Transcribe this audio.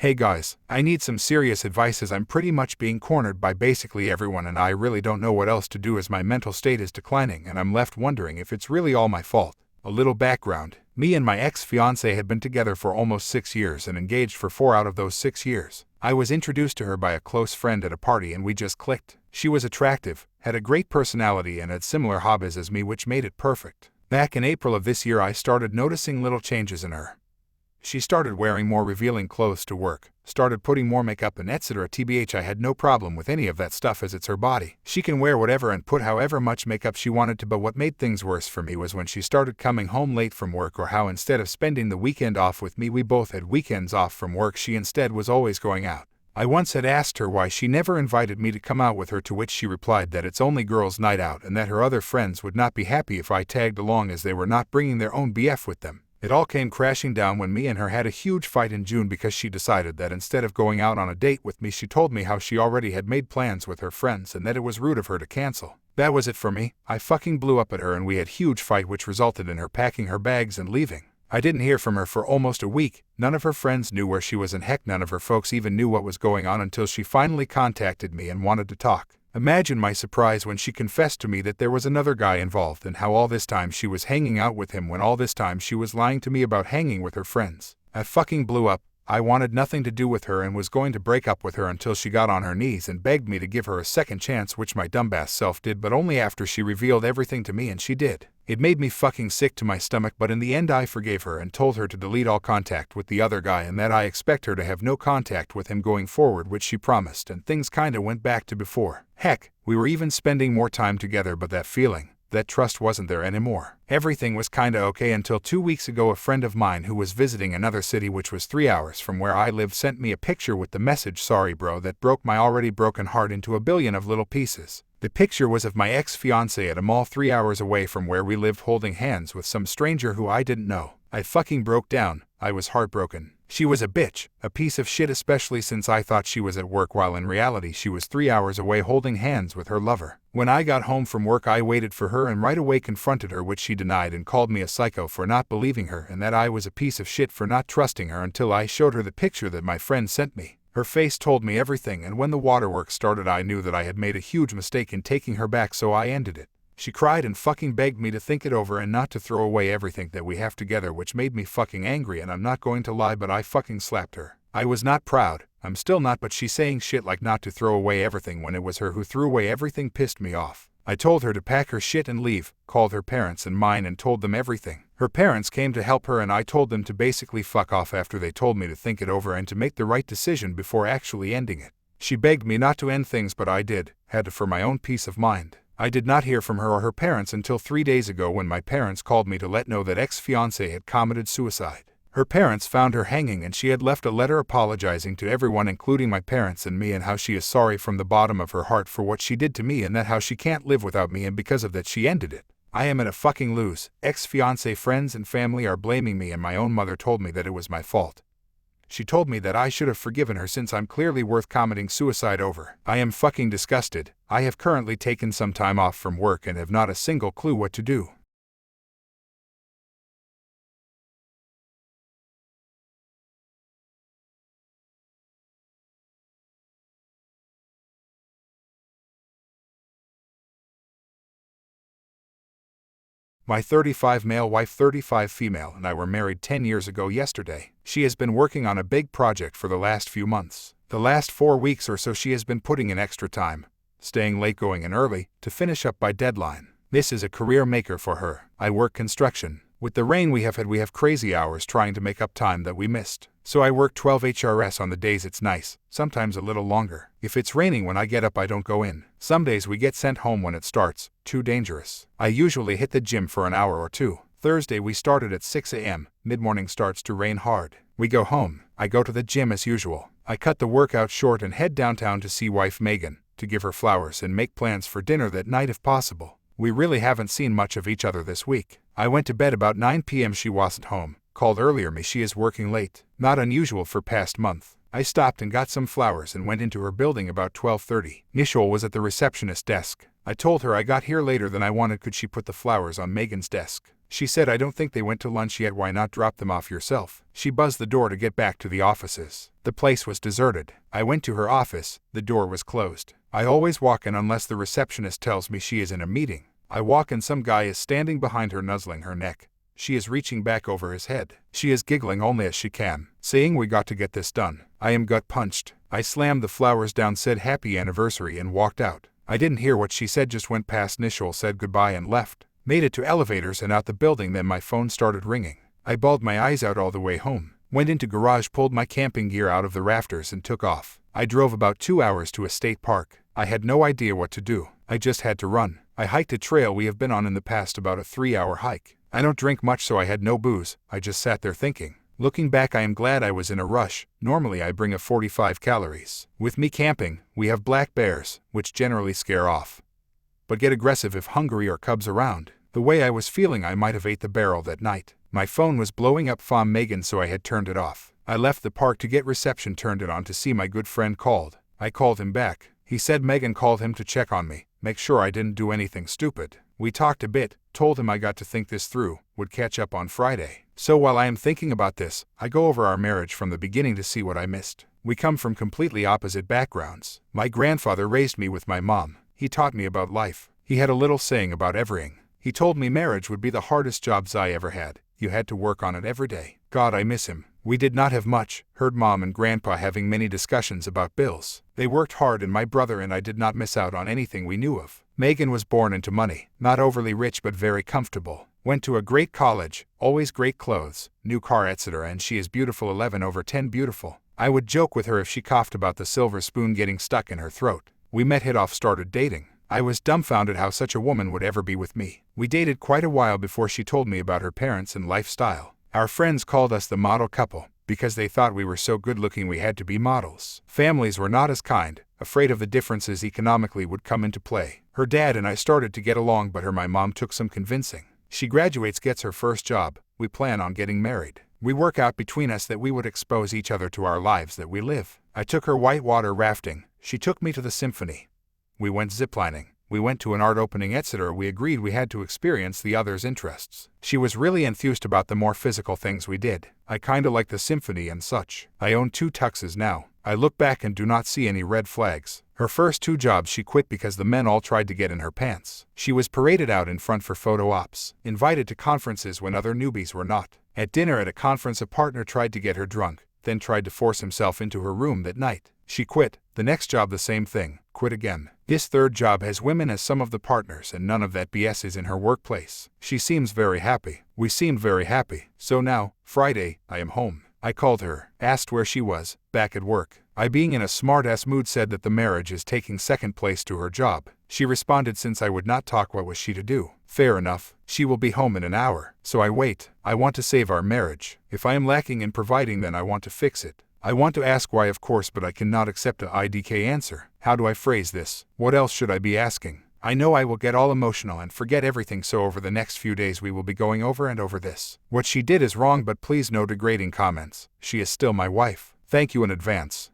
Hey guys, I need some serious advice as I'm pretty much being cornered by basically everyone and I really don't know what else to do as my mental state is declining and I'm left wondering if it's really all my fault. A little background. Me and my ex-fiancée had been together for almost 6 years and engaged for 4 out of those 6 years. I was introduced to her by a close friend at a party and we just clicked. She was attractive, had a great personality and had similar hobbies as me, which made it perfect. Back in April of this year I started noticing little changes in her. She started wearing more revealing clothes to work, started putting more makeup and etc. TBH, I had no problem with any of that stuff as it's her body. She can wear whatever and put however much makeup she wanted to, but what made things worse for me was when she started coming home late from work, or how instead of spending the weekend off with me, we both had weekends off from work, she instead was always going out. I once had asked her why she never invited me to come out with her, to which she replied that it's only girls' night out and that her other friends would not be happy if I tagged along as they were not bringing their own BF with them. It all came crashing down when me and her had a huge fight in June because she decided that instead of going out on a date with me, she told me how she already had made plans with her friends and that it was rude of her to cancel. That was it for me. I fucking blew up at her and we had a huge fight, which resulted in her packing her bags and leaving. I didn't hear from her for almost a week. None of her friends knew where she was and heck, none of her folks even knew what was going on until she finally contacted me and wanted to talk. Imagine my surprise when she confessed to me that there was another guy involved and how all this time she was hanging out with him when all this time she was lying to me about hanging with her friends. I fucking blew up. I wanted nothing to do with her and was going to break up with her until she got on her knees and begged me to give her a second chance, which my dumbass self did, but only after she revealed everything to me, and she did. It made me fucking sick to my stomach, but in the end I forgave her and told her to delete all contact with the other guy and that I expect her to have no contact with him going forward, which she promised, and things kinda went back to before. Heck, we were even spending more time together, but that feeling, that trust wasn't there anymore. Everything was kinda okay until 2 weeks ago a friend of mine who was visiting another city, which was 3 hours from where I lived, sent me a picture with the message, "Sorry bro," that broke my already broken heart into a billion of little pieces. The picture was of my ex-fiancée at a mall 3 hours away from where we lived, holding hands with some stranger who I didn't know. I fucking broke down. I was heartbroken. She was a bitch, a piece of shit, especially since I thought she was at work while in reality she was 3 hours away holding hands with her lover. When I got home from work I waited for her and right away confronted her, which she denied and called me a psycho for not believing her and that I was a piece of shit for not trusting her until I showed her the picture that my friend sent me. Her face told me everything, and when the waterworks started I knew that I had made a huge mistake in taking her back, so I ended it. She cried and fucking begged me to think it over and not to throw away everything that we have together, which made me fucking angry, and I'm not going to lie, but I fucking slapped her. I was not proud. I'm still not, but she saying shit like not to throw away everything when it was her who threw away everything pissed me off. I told her to pack her shit and leave, called her parents and mine and told them everything. Her parents came to help her and I told them to basically fuck off after they told me to think it over and to make the right decision before actually ending it. She begged me not to end things, but I did, had to, for my own peace of mind. I did not hear from her or her parents until 3 days ago when my parents called me to let know that ex-fiancé had committed suicide. Her parents found her hanging and she had left a letter apologizing to everyone including my parents and me, and how she is sorry from the bottom of her heart for what she did to me and that how she can't live without me and because of that she ended it. I am in a fucking lose. Ex-fiancé friends and family are blaming me and my own mother told me that it was my fault. She told me that I should have forgiven her since I'm clearly worth committing suicide over. I am fucking disgusted. I have currently taken some time off from work and have not a single clue what to do. My 35 male wife, 35 female, and I were married 10 years ago yesterday. She has been working on a big project for the last few months. The last 4 weeks or so she has been putting in extra time, staying late, going in early, to finish up by deadline. This is a career maker for her. I work construction. With the rain we have had, we have crazy hours trying to make up time that we missed. So I work 12 HRS on the days it's nice, sometimes a little longer. If it's raining when I get up I don't go in. Some days we get sent home when it starts, too dangerous. I usually hit the gym for an hour or two. Thursday we started at 6 a.m, mid-morning starts to rain hard. We go home, I go to the gym as usual. I cut the workout short and head downtown to see wife Megan, to give her flowers and make plans for dinner that night if possible. We really haven't seen much of each other this week. I went to bed about 9 p.m. She wasn't home. Called earlier me, she is working late. Not unusual for past month. I stopped and got some flowers and went into her building about 12:30. Nishol was at the receptionist desk. I told her I got here later than I wanted. Could she put the flowers on Megan's desk? She said, I don't think they went to lunch yet, why not drop them off yourself? She buzzed the door to get back to the offices. The place was deserted. I went to her office, the door was closed. I always walk in unless the receptionist tells me she is in a meeting. I walk in, some guy is standing behind her nuzzling her neck. She is reaching back over his head. She is giggling only as she can, saying we got to get this done. I am gut punched. I slammed the flowers down, said happy anniversary and walked out. I didn't hear what she said, just went past Nishal, said goodbye and left. Made it to elevators and out the building, then my phone started ringing. I bawled my eyes out all the way home. Went into garage, pulled my camping gear out of the rafters and took off. I drove about 2 hours to a state park. I had no idea what to do. I just had to run. I hiked a trail we have been on in the past, about a 3-hour hike. I don't drink much, so I had no booze. I just sat there thinking. Looking back, I am glad I was in a rush. Normally I bring a 45 calories. With me camping, we have black bears, which generally scare off, but get aggressive if hungry or cubs around. The way I was feeling, I might have ate the barrel that night. My phone was blowing up from Megan, so I had turned it off. I left the park to get reception, turned it on to see my good friend called. I called him back. He said Megan called him to check on me, make sure I didn't do anything stupid. We talked a bit, told him I got to think this through, would catch up on Friday. So while I am thinking about this, I go over our marriage from the beginning to see what I missed. We come from completely opposite backgrounds. My grandfather raised me with my mom. He taught me about life. He had a little saying about everything. He told me marriage would be the hardest jobs I ever had. You had to work on it every day. God, I miss him. We did not have much. Heard mom and grandpa having many discussions about bills. They worked hard, and my brother and I did not miss out on anything we knew of. Megan was born into money. Not overly rich, but very comfortable. Went to a great college, always great clothes, new car, etc. And she is beautiful, 11/10 beautiful. I would joke with her if she coughed about the silver spoon getting stuck in her throat. We met, hit off, started dating. I was dumbfounded how such a woman would ever be with me. We dated quite a while before she told me about her parents and lifestyle. Our friends called us the model couple, because they thought we were so good looking we had to be models. Families were not as kind, afraid of the differences economically would come into play. Her dad and I started to get along, but my mom took some convincing. She graduates, gets her first job. We plan on getting married. We work out between us that we would expose each other to our lives that we live. I took her whitewater rafting. She took me to the symphony. We went ziplining. We went to an art opening, etc. We agreed we had to experience the other's interests. She was really enthused about the more physical things we did. I kinda like the symphony and such. I own 2 tuxes now. I look back and do not see any red flags. Her first 2 jobs she quit because the men all tried to get in her pants. She was paraded out in front for photo ops, invited to conferences when other newbies were not. At dinner at a conference, a partner tried to get her drunk, then tried to force himself into her room that night. She quit. The next job the same thing, quit again. This 3rd job has women as some of the partners, and none of that BS is in her workplace. She seems very happy. We seemed very happy. So now, Friday, I am home. I called her, asked where she was, back at work. I, being in a smart-ass mood, said that the marriage is taking second place to her job. She responded, since I would not talk, what was she to do? Fair enough. She will be home in an hour. So I wait. I want to save our marriage. If I am lacking in providing, then I want to fix it. I want to ask why, of course, but I cannot accept a IDK answer. How do I phrase this? What else should I be asking? I know I will get all emotional and forget everything, so over the next few days we will be going over and over this. What she did is wrong, but please no degrading comments. She is still my wife. Thank you in advance.